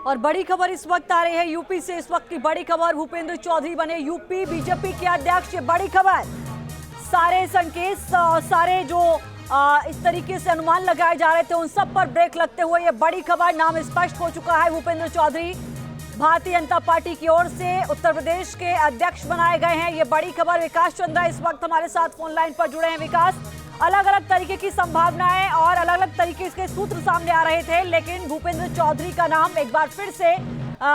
और बड़ी खबर इस वक्त आ रही है यूपी से। इस वक्त की बड़ी खबर, भूपेंद्र चौधरी बने यूपी बीजेपी के अध्यक्ष। ये बड़ी खबर, सारे संकेत, सारे जो इस तरीके से अनुमान लगाए जा रहे थे उन सब पर ब्रेक लगते हुए ये बड़ी खबर, नाम स्पष्ट हो चुका है। भूपेंद्र चौधरी भारतीय जनता पार्टी की ओर से उत्तर प्रदेश के अध्यक्ष बनाए गए हैं। ये बड़ी खबर। विकास चंद्रा इस वक्त हमारे साथ फोन लाइन पर जुड़े हैं। विकास, अलग अलग तरीके की संभावनाएं और अलग अलग तरीके के सूत्र सामने आ रहे थे, लेकिन भूपेंद्र चौधरी का नाम एक बार फिर से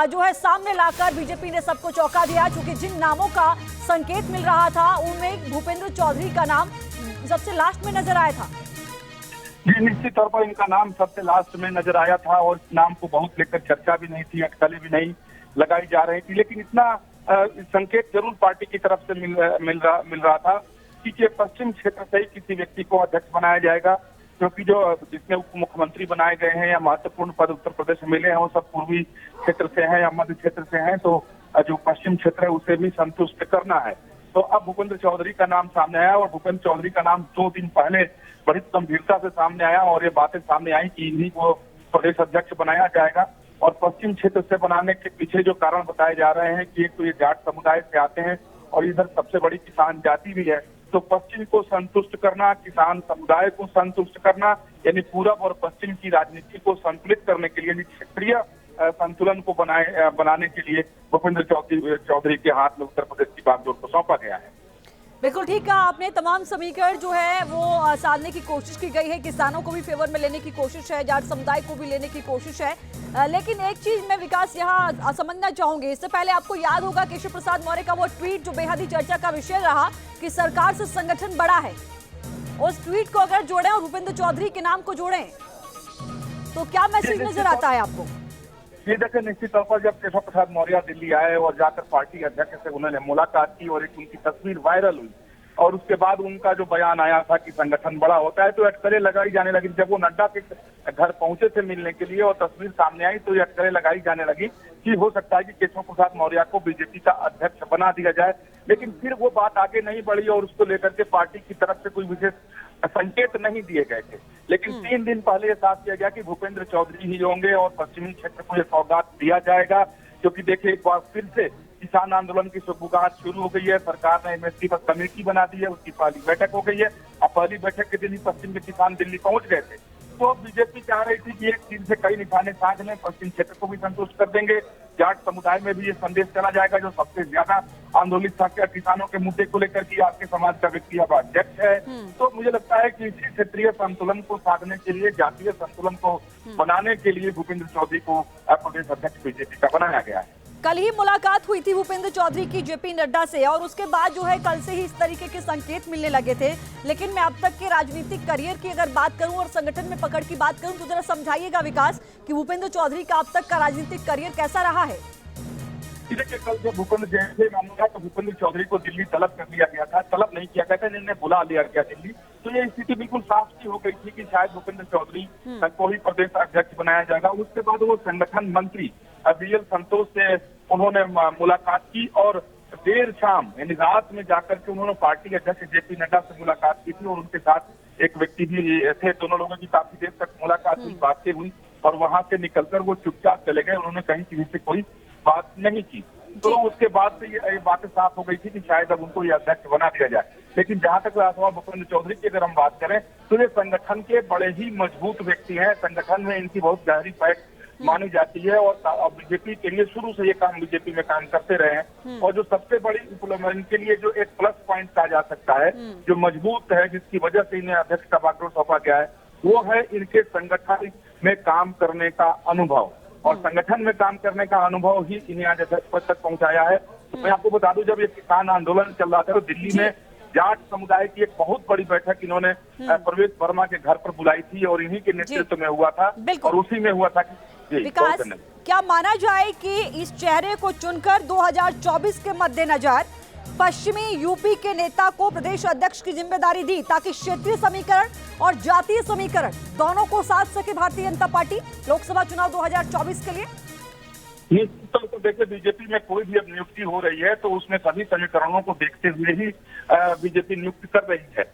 जो है सामने लाकर बीजेपी ने सबको चौंका दिया। क्योंकि जिन नामों का संकेत मिल रहा था उनमें भूपेंद्र चौधरी का नाम सबसे लास्ट में नजर आया था। जी, निश्चित तौर पर इनका नाम सबसे लास्ट में नजर आया था और इस नाम को बहुत लेकर चर्चा भी नहीं थी, अटकलें भी नहीं लगाई जा रही थी। लेकिन इतना संकेत जरूर पार्टी की तरफ से मिल रहा था कि पश्चिम क्षेत्र से ही किसी व्यक्ति को अध्यक्ष बनाया जाएगा, क्योंकि जो जिसमें उप मुख्यमंत्री बनाए गए हैं या महत्वपूर्ण पद उत्तर प्रदेश में मिले हैं वो सब पूर्वी क्षेत्र से हैं या मध्य क्षेत्र से हैं, तो जो पश्चिम क्षेत्र है उसे भी संतुष्ट करना है। तो अब भूपेंद्र चौधरी का नाम सामने आया और भूपेंद्र चौधरी का नाम 2 दिन पहले बड़ी गंभीरता से सामने आया और ये बातें सामने आई कि इन्हीं को प्रदेश अध्यक्ष बनाया जाएगा। और पश्चिम क्षेत्र से बनाने के पीछे जो कारण बताए जा रहे हैं कि एक तो ये जाट समुदाय से आते हैं और इधर सबसे बड़ी किसान जाति भी है, तो पश्चिम को संतुष्ट करना, किसान समुदाय को संतुष्ट करना, यानी पूरब और पश्चिम की राजनीति को संतुलित करने के लिए, क्षेत्रीय संतुलन को बनाने के लिए भूपेंद्र चौधरी के हाथ में उत्तर प्रदेश की बागडोर को सौंपा गया है। बिल्कुल ठीक कहा आपने। तमाम समीकरण जो है वो साधने की कोशिश की गई है, किसानों को भी फेवर में लेने की कोशिश है, जाट समुदाय को भी लेने की कोशिश है। लेकिन एक चीज मैं विकास यहाँ समझना चाहूंगी। इससे पहले आपको याद होगा केशव प्रसाद मौर्य का वो ट्वीट जो बेहद ही चर्चा का विषय रहा कि सरकार से संगठन बड़ा है। उस ट्वीट को अगर जोड़ें और भूपेंद्र चौधरी के नाम को जोड़ें तो क्या मैसेज नजर आता है आपको? ये देखिए, निश्चित तौर पर जब केशव प्रसाद मौर्य दिल्ली आए और जाकर पार्टी अध्यक्ष से उन्होंने मुलाकात की और एक उनकी तस्वीर वायरल हुई और उसके बाद उनका जो बयान आया था कि संगठन बड़ा होता है, तो अटकलें लगाई जाने लगी। जब वो नड्डा के घर पहुंचे थे मिलने के लिए और तस्वीर सामने आई तो ये अटकलें लगाई जाने लगी कि हो सकता है कि केशव प्रसाद मौर्य को बीजेपी का अध्यक्ष बना दिया जाए। लेकिन फिर वो बात आगे नहीं बढ़ी और उसको लेकर के पार्टी की तरफ से कोई विशेष संकेत नहीं दिए गए थे। लेकिन 3 दिन पहले ये साफ किया गया कि भूपेंद्र चौधरी ही होंगे और पश्चिमी क्षेत्र को ये सौगात दिया जाएगा। क्योंकि देखिए, एक बार फिर से किसान आंदोलन की शुरुआत शुरू हो गई है। सरकार ने एमएसपी पर कमेटी बना दी है, उसकी पहली बैठक हो गई है। अब पहली बैठक के दिन ही पश्चिम के किसान दिल्ली पहुंच गए थे। तो बीजेपी चाह रही थी कि एक दिन से कई निशाने साध लें, पश्चिम क्षेत्र को भी संतुष्ट कर देंगे, जाट समुदाय में भी ये संदेश चला जाएगा जो सबसे ज्यादा आंदोलित था किसानों के मुद्दे को लेकर कि आपके समाज का व्यक्ति अब अध्यक्ष है। तो मुझे लगता है कि इसी क्षेत्रीय संतुलन को साधने के लिए, जातीय संतुलन को बनाने के लिए भूपेंद्र चौधरी को प्रदेश अध्यक्ष बीजेपी का बनाया गया है। कल ही मुलाकात हुई थी भूपेंद्र चौधरी की जेपी नड्डा से और उसके बाद जो है कल से ही इस तरीके के संकेत मिलने लगे थे। लेकिन मैं अब तक के राजनीतिक करियर की अगर बात करूं और संगठन में पकड़ की बात करूं तो जरा समझाइएगा विकास कि भूपेंद्र चौधरी का अब तक का राजनीतिक करियर कैसा रहा है। देखिए, कल जब भूपेंद्र जैसे मामला तो भूपेंद्र चौधरी को दिल्ली तलब कर लिया गया था, तलब नहीं किया गया था, इन्हें बुला लिया गया दिल्ली। तो ये स्थिति बिल्कुल साफ सी हो गई थी कि शायद भूपेंद्र चौधरी को ही प्रदेश अध्यक्ष बनाया जाएगा। उसके बाद वो संगठन मंत्री बीएल संतोष से उन्होंने मुलाकात की और देर शाम यानी रात में जाकर के उन्होंने पार्टी अध्यक्ष जेपी नड्डा से मुलाकात की थी और उनके साथ एक व्यक्ति भी थे। दोनों लोगों की काफी देर तक मुलाकात हुई, बातें हुई और वहां से निकलकर वो चुपचाप चले गए। उन्होंने कहीं किसी से कोई बात नहीं की। तो उसके बाद से ये बातें साफ हो गई थी कि शायद अब उनको ये अध्यक्ष बना दिया जाए। लेकिन जहां तक राजसभा भूपेंद्र चौधरी की अगर हम बात करें तो ये संगठन के बड़े ही मजबूत व्यक्ति हैं। संगठन में इनकी बहुत गहरी पैठ मानी जाती है और बीजेपी के लिए शुरू से ये काम बीजेपी में काम करते रहे हैं। और जो सबसे बड़ी इनके लिए जो एक प्लस पॉइंट कहा जा सकता है, जो मजबूत है, जिसकी वजह से इन्हें अध्यक्ष का बागडोर सौंपा गया है, वो है इनके संगठन में काम करने का अनुभव। और संगठन में काम करने का अनुभव ही इन्हें आज अध्यक्ष पद तक पहुंचाया है। तो मैं आपको बता दूं, जब ये किसान आंदोलन चल रहा था तो दिल्ली में जाट समुदाय की एक बहुत बड़ी बैठक इन्होंने प्रवेश वर्मा के घर पर बुलाई थी और इन्हीं के नेतृत्व में हुआ था और उसी में हुआ था कि विकास, क्या माना जाए कि इस चेहरे को चुनकर 2024 के मद्देनजर पश्चिमी यूपी के नेता को प्रदेश अध्यक्ष की जिम्मेदारी दी ताकि क्षेत्रीय समीकरण और जातीय समीकरण दोनों को साध सके भारतीय जनता पार्टी लोकसभा चुनाव 2024 के लिए? निश्चित तो देखिए, बीजेपी में कोई भी अब नियुक्ति हो रही है तो उसमें सभी समीकरणों को देखते हुए ही बीजेपी नियुक्ति कर रही है।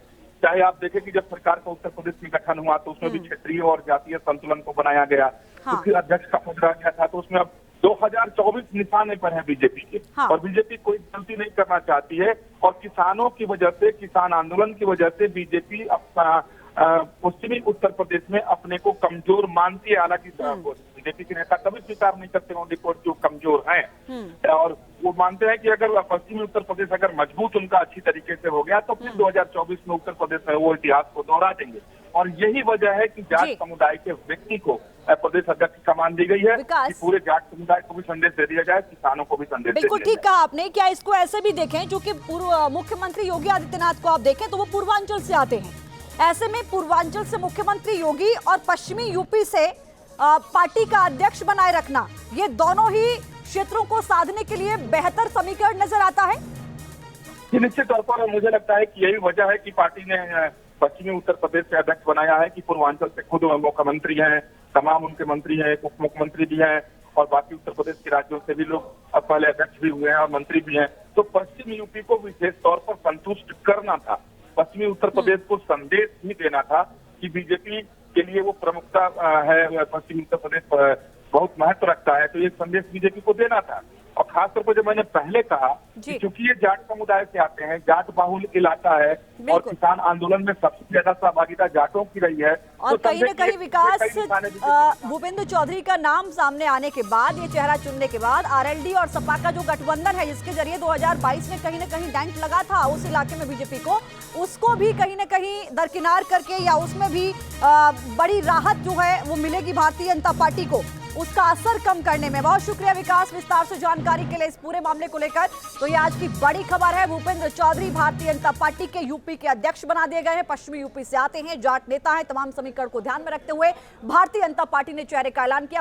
चाहे आप देखें कि जब सरकार का उत्तर प्रदेश में गठन हुआ तो उसमें भी क्षेत्रीय और जातीय संतुलन को बनाया गया। हाँ। उसके अध्यक्ष का पद रह गया था, तो उसमें अब 2024 निशाने पर है बीजेपी के। हाँ। और बीजेपी कोई गलती नहीं करना चाहती है, और किसानों की वजह से, किसान आंदोलन की वजह से बीजेपी अपना पश्चिमी उत्तर प्रदेश में अपने को कमजोर मानती है। हालांकि बीजेपी के नेता कभी स्वीकार नहीं करते ऑन रिकॉर्ड जो कमजोर हैं, और वो मानते हैं कि अगर पश्चिमी उत्तर प्रदेश अगर मजबूत उनका अच्छी तरीके से हो गया तो फिर 2024 में उत्तर प्रदेश में वो इतिहास को दोहरा देंगे। और यही वजह है कि जाट जी। समुदाय के व्यक्ति को प्रदेश अध्यक्ष की कमान दी गई है विकास। कि पूरे जाट समुदाय को भी संदेश दे दिया जाए, किसानों को भी संदेश दे बिल्कुल दिया ठीक कहा आपने। क्या इसको ऐसे भी देखें, जो कि पूर्व मुख्यमंत्री योगी आदित्यनाथ को आप देखें तो वो पूर्वांचल से आते हैं, ऐसे में पूर्वांचल से मुख्यमंत्री योगी और पश्चिमी यूपी से पार्टी का अध्यक्ष बनाए रखना, ये दोनों ही क्षेत्रों को साधने के लिए बेहतर समीकरण नजर आता है। जी, निश्चित तौर पर मुझे लगता है कि यही वजह है कि पार्टी ने पश्चिमी उत्तर प्रदेश से अध्यक्ष बनाया है कि पूर्वांचल से खुद मुख्यमंत्री हैं, तमाम उनके मंत्री हैं, उप मुख्यमंत्री भी हैं, और बाकी उत्तर प्रदेश के राज्यों से भी लोग अब पहले अध्यक्ष भी हुए हैं और मंत्री भी हैं। तो पश्चिम यूपी को विशेष तौर पर संतुष्ट करना था, पश्चिमी उत्तर प्रदेश को संदेश ही देना था कि बीजेपी के लिए वो प्रमुखता है, पश्चिमी उत्तर प्रदेश बहुत महत्व रखता है, तो ये संदेश बीजेपी को देना था। और खासतौर पर जो मैंने पहले कहा कि क्योंकि ये जाट समुदाय से आते हैं, जाट बाहुल इलाका है, और किसान आंदोलन में सबसे ज्यादा सहभागिता जाटों की रही है। और तो कहीं न कहीं विकास, भूपेंद्र चौधरी का नाम सामने आने के बाद, ये चेहरा चुनने के बाद आरएलडी और सपा का जो गठबंधन है, जिसके जरिए 2022 में कहीं न कहीं डेंट लगा था उस इलाके में बीजेपी को, उसको भी कहीं न कहीं दरकिनार करके, या उसमें भी बड़ी राहत जो है वो मिलेगी भारतीय जनता पार्टी को, उसका असर कम करने में। बहुत शुक्रिया विकास, विस्तार से जानकारी के लिए इस पूरे मामले को लेकर। तो ये आज की बड़ी खबर है, भूपेंद्र चौधरी भारतीय जनता पार्टी के यूपी के अध्यक्ष बना दिए गए हैं। पश्चिमी यूपी से आते हैं, जाट नेता हैं। तमाम समीकरण को ध्यान में रखते हुए भारतीय जनता पार्टी ने चेहरे का ऐलान किया।